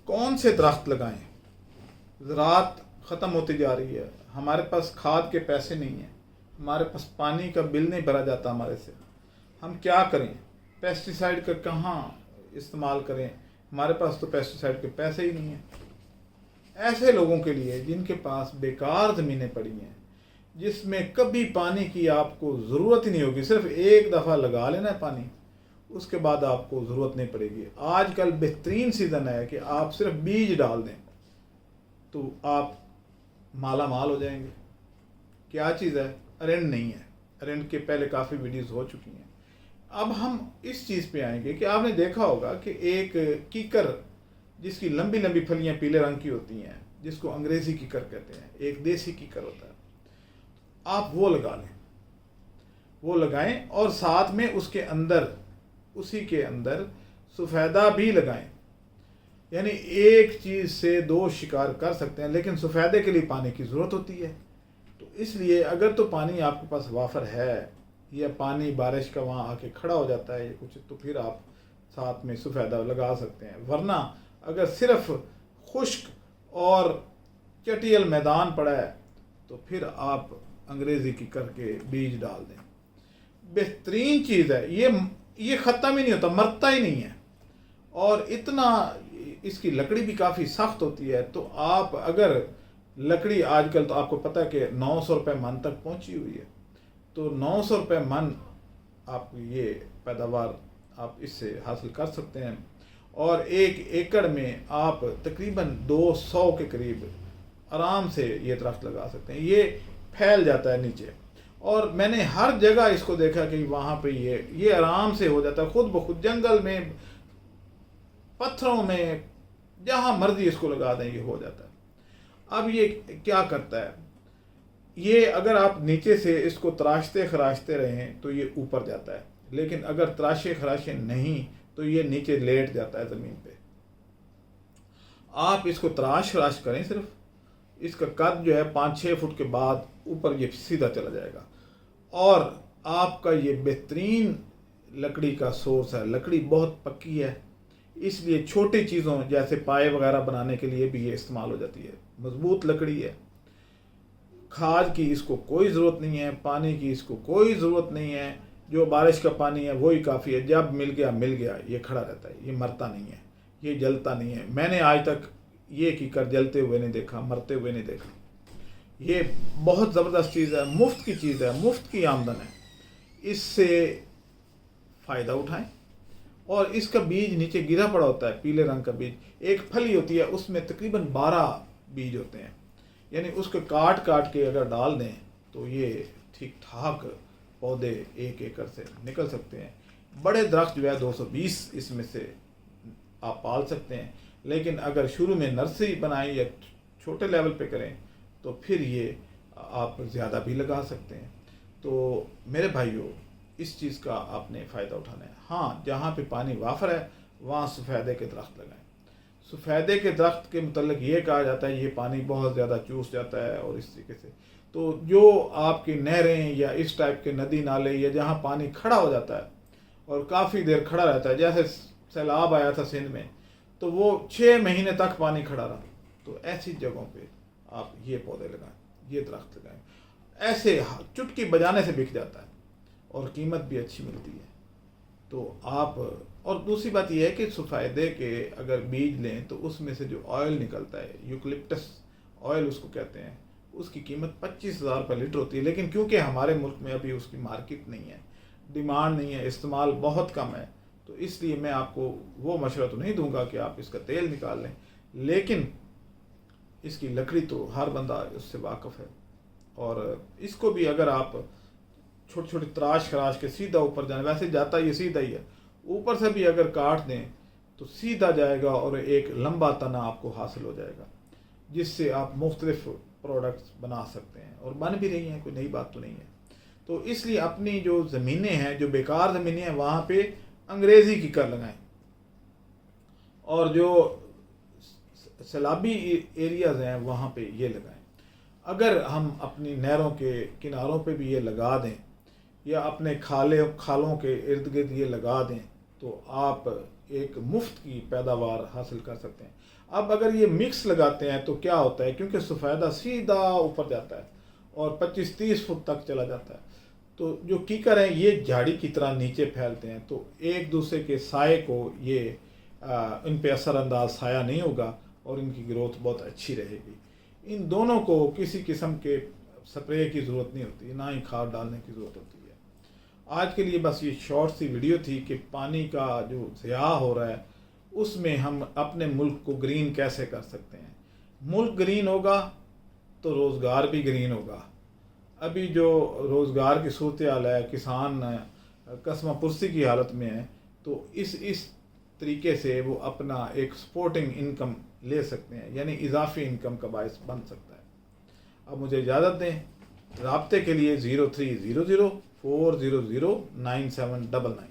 کون سے درخت لگائیں؟ زراعت ختم ہوتی جا رہی ہے، ہمارے پاس کھاد کے پیسے نہیں ہیں، ہمارے پاس پانی کا بل نہیں بھرا جاتا ہمارے سے، ہم کیا کریں؟ پیسٹی سائڈ کا کہاں استعمال کریں؟ ہمارے پاس تو پیسٹی سائڈ کے پیسے ہی نہیں ہیں۔ ایسے لوگوں کے لیے جن کے پاس بیکار زمینیں پڑی ہیں، جس میں کبھی پانی کی آپ کو ضرورت ہی نہیں ہوگی، صرف ایک دفعہ لگا لینا ہے پانی، اس کے بعد آپ کو ضرورت نہیں پڑے گی۔ آج کل بہترین سیزن ہے کہ آپ صرف بیج ڈال دیں تو آپ مالا مال ہو جائیں گے۔ کیا چیز ہے؟ ارنڈ نہیں ہے۔ ارنڈ کے پہلے کافی ویڈیوز ہو چکی ہیں۔ اب ہم اس چیز پہ آئیں گے کہ آپ نے دیکھا ہوگا کہ ایک کیکر جس کی لمبی لمبی پھلیاں پیلے رنگ کی ہوتی ہیں، جس کو انگریزی کیکر کہتے ہیں، ایک دیسی کیکر ہوتا ہے، آپ وہ لگا لیں، وہ لگائیں، اور ساتھ میں اسی کے اندر سفیدہ بھی لگائیں۔ یعنی ایک چیز سے دو شکار کر سکتے ہیں، لیکن سفیدے کے لیے پانی کی ضرورت ہوتی ہے۔ تو اس لیے اگر تو پانی آپ کے پاس وافر ہے، یا پانی بارش کا وہاں آ کے کھڑا ہو جاتا ہے یا کچھ، تو پھر آپ ساتھ میں سفیدہ لگا سکتے ہیں۔ ورنہ اگر صرف خشک اور چٹیل میدان پڑا ہے تو پھر آپ انگریزی کی کر کے بیج ڈال دیں۔ بہترین چیز ہے، یہ ختم ہی نہیں ہوتا، مرتا ہی نہیں ہے، اور اتنا اس کی لکڑی بھی کافی سخت ہوتی ہے۔ تو آپ اگر لکڑی آج کل تو آپ کو پتہ ہے کہ 900 روپے من تک پہنچی ہوئی ہے، تو 900 روپے من آپ یہ پیداوار آپ اس سے حاصل کر سکتے ہیں، اور 1 ایکڑ میں آپ تقریباً 200 کے قریب آرام سے یہ درخت لگا سکتے ہیں۔ یہ پھیل جاتا ہے نیچے، اور میں نے ہر جگہ اس کو دیکھا کہ وہاں پہ یہ آرام سے ہو جاتا ہے، خود بخود، جنگل میں، پتھروں میں، جہاں مرضی اس کو لگا دیں یہ ہو جاتا ہے۔ اب یہ کیا کرتا ہے؟ یہ اگر آپ نیچے سے اس کو تراشتے خراشتے رہیں تو یہ اوپر جاتا ہے، لیکن اگر تراشے خراشے نہیں تو یہ نیچے لیٹ جاتا ہے زمین پہ۔ آپ اس کو تراش خراش کریں، صرف اس کا قد جو ہے 5-6 فٹ کے بعد اوپر یہ سیدھا چلا جائے گا، اور آپ کا یہ بہترین لکڑی کا سورس ہے۔ لکڑی بہت پکی ہے، اس لیے چھوٹی چیزوں جیسے پائے وغیرہ بنانے کے لیے بھی یہ استعمال ہو جاتی ہے۔ مضبوط لکڑی ہے، کھاد کی اس کو کوئی ضرورت نہیں ہے، پانی کی اس کو کوئی ضرورت نہیں ہے، جو بارش کا پانی ہے وہی کافی ہے، جب مل گیا یہ کھڑا رہتا ہے، یہ مرتا نہیں ہے، یہ جلتا نہیں ہے۔ میں نے آج تک یہ کیکر جلتے ہوئے نہیں دیکھا، مرتے ہوئے نہیں دیکھا۔ یہ بہت زبردست چیز ہے، مفت کی چیز ہے، مفت کی آمدن ہے، اس سے فائدہ اٹھائیں۔ اور اس کا بیج نیچے گرا پڑا ہوتا ہے، پیلے رنگ کا بیج، ایک پھلی ہوتی ہے، اس میں تقریباً 12 بیج ہوتے ہیں، یعنی اس کو کاٹ کے اگر ڈال دیں تو یہ ٹھیک ٹھاک پودے 1 ایکڑ سے نکل سکتے ہیں۔ بڑے درخت جو ہے 220 اس میں سے آپ پال سکتے ہیں، لیکن اگر شروع میں نرسری بنائیں یا چھوٹے لیول پہ کریں تو پھر یہ آپ زیادہ بھی لگا سکتے ہیں۔ تو میرے بھائیوں، اس چیز کا آپ نے فائدہ اٹھانا ہے۔ ہاں، جہاں پہ پانی وافر ہے وہاں سفیدے کے درخت لگائیں۔ سفیدے کے درخت کے متعلق یہ کہا جاتا ہے یہ پانی بہت زیادہ چوس جاتا ہے، اور اس طریقے سے تو جو آپ کی نہریں یا اس ٹائپ کے ندی نالے یا جہاں پانی کھڑا ہو جاتا ہے اور کافی دیر کھڑا رہتا ہے، جیسے سیلاب آیا تھا سندھ میں تو وہ 6 مہینے تک پانی کھڑا رہا، تو ایسی جگہوں پہ آپ یہ پودے لگائیں، یہ درخت لگائیں۔ ایسے چٹکی بجانے سے بک جاتا ہے اور قیمت بھی اچھی ملتی ہے۔ تو آپ، اور دوسری بات یہ ہے کہ سفیدے کے اگر بیج لیں تو اس میں سے جو آئل نکلتا ہے، یوکلپٹس آئل اس کو کہتے ہیں، اس کی قیمت 25,000 روپے لیٹر ہوتی ہے، لیکن کیونکہ ہمارے ملک میں ابھی اس کی مارکیٹ نہیں ہے، ڈیمانڈ نہیں ہے، استعمال بہت کم ہے، تو اس لیے میں آپ کو وہ مشورہ تو نہیں دوں گا کہ آپ اس کا تیل نکال لیں، لیکن اس کی لکڑی تو ہر بندہ اس سے واقف ہے، اور اس کو بھی اگر آپ چھوٹی چھوٹی تراش خراش کے سیدھا اوپر جانے، ویسے جاتا یہ سیدھا ہی ہے، اوپر سے بھی اگر کاٹ دیں تو سیدھا جائے گا اور ایک لمبا تنا آپ کو حاصل ہو جائے گا، جس سے آپ مختلف پروڈکٹس بنا سکتے ہیں، اور بن بھی رہی ہیں، کوئی نئی بات تو نہیں ہے۔ تو اس لیے اپنی جو زمینیں ہیں، جو بیکار زمینیں ہیں، وہاں پہ انگریزی کی کر لگائیں، اور جو سیلابی ایریاز ہیں وہاں پہ یہ لگائیں۔ اگر ہم اپنی نہروں کے کناروں پہ بھی یہ لگا دیں، یا اپنے کھالوں کے ارد گرد یہ لگا دیں، تو آپ ایک مفت کی پیداوار حاصل کر سکتے ہیں۔ اب اگر یہ مکس لگاتے ہیں تو کیا ہوتا ہے، کیونکہ سفیدہ سیدھا اوپر جاتا ہے اور 25-30 فٹ تک چلا جاتا ہے، تو جو کیکر ہیں یہ جھاڑی کی طرح نیچے پھیلتے ہیں، تو ایک دوسرے کے سائے کو یہ ان پہ اثر انداز سایہ نہیں ہوگا اور ان کی گروتھ بہت اچھی رہے گی۔ ان دونوں کو کسی قسم کے سپرے کی ضرورت نہیں ہوتی، نہ ہی کھاد ڈالنے کی ضرورت ہوتی ہے۔ آج کے لیے بس یہ شارٹ سی ویڈیو تھی کہ پانی کا جو ضیاع ہو رہا ہے اس میں ہم اپنے ملک کو گرین کیسے کر سکتے ہیں۔ ملک گرین ہوگا تو روزگار بھی گرین ہوگا۔ ابھی جو روزگار کی صورتحال ہے، کسان قسمہ پرسی کی حالت میں ہے، تو اس طریقے سے وہ اپنا ایک سپورٹنگ انکم لے سکتے ہیں، یعنی اضافی انکم کا باعث بن سکتا ہے۔ اب مجھے اجازت دیں، رابطے کے لیے 0300 400 9799